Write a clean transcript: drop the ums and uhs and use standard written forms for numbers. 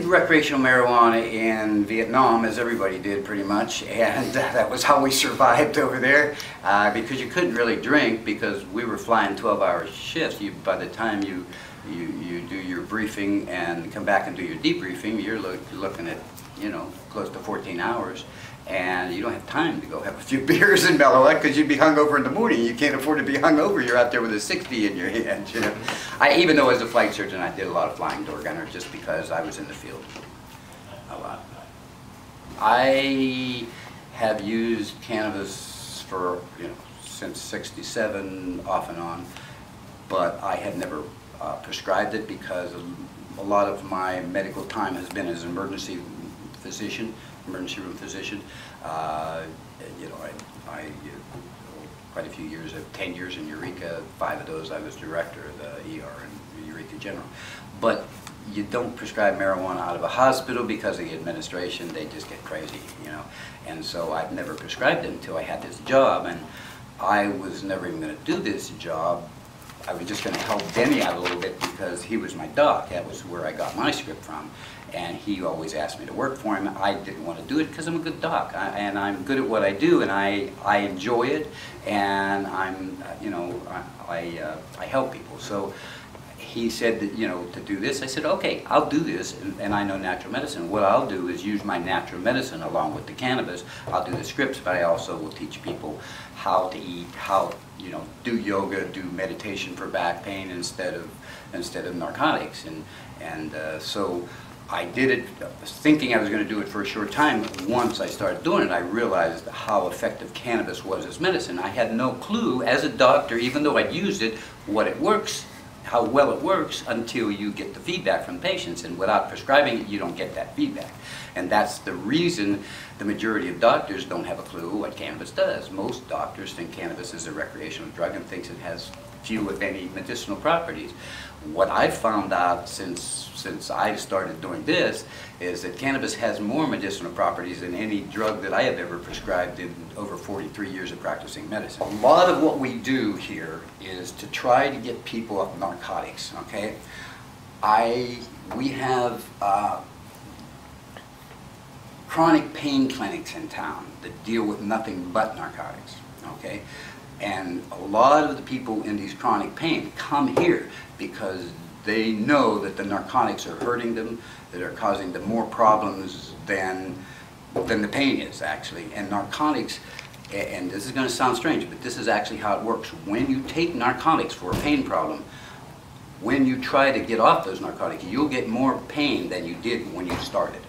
recreational marijuana in Vietnam, as everybody did pretty much, and that was how we survived over there, because you couldn't really drink because we were flying 12-hour shifts. By the time you do your briefing and come back and do your debriefing, you're looking at, you know, close to 14 hours. And you don't have time to go have a few beers and mellow out because you'd be hungover in the morning. You can't afford to be hungover. You're out there with a 60 in your hand, you know. Even though as a flight surgeon, I did a lot of flying door gunner just because I was in the field a lot. I have used cannabis for, you know, since '67 off and on, but I have never prescribed it because a lot of my medical time has been as an emergency room physician. You know, I quite a few years, 10 years in Eureka, 5 of those I was director of the ER in Eureka General. But you don't prescribe marijuana out of a hospital because of the administration. They just get crazy, you know. And so I've never prescribed it until I had this job, and I was never even going to do this job. I was just going to help Denny out a little bit because he was my doc. That was where I got my script from. And he always asked me to work for him. I didn't want to do it because I'm a good doc, and I'm good at what I do, and I enjoy it, and you know, I help people. So he said that, you know, to do this. I said, okay, I'll do this, and I know natural medicine. What I'll do is use my natural medicine along with the cannabis. I'll do the scripts, but I also will teach people how to eat, how, you know, do yoga, do meditation for back pain instead of narcotics, and so I did it thinking I was going to do it for a short time. Once I started doing it, I realized how effective cannabis was as medicine. I had no clue as a doctor, even though I'd used it, what it works, how well it works, until you get the feedback from patients. And without prescribing it, you don't get that feedback. And that's the reason the majority of doctors don't have a clue what cannabis does. Most doctors think cannabis is a recreational drug and thinks it has few, if any, medicinal properties. What I've found out since I started doing this is that cannabis has more medicinal properties than any drug that I have ever prescribed in over 43 years of practicing medicine. A lot of what we do here is to try to get people off narcotics, okay? We have chronic pain clinics in town that deal with nothing but narcotics, okay? And a lot of the people in these chronic pain come here because they know that the narcotics are hurting them, that are causing them more problems than the pain is, actually. And narcotics, and this is going to sound strange, but this is actually how it works. When you take narcotics for a pain problem, when you try to get off those narcotics, you'll get more pain than you did when you started.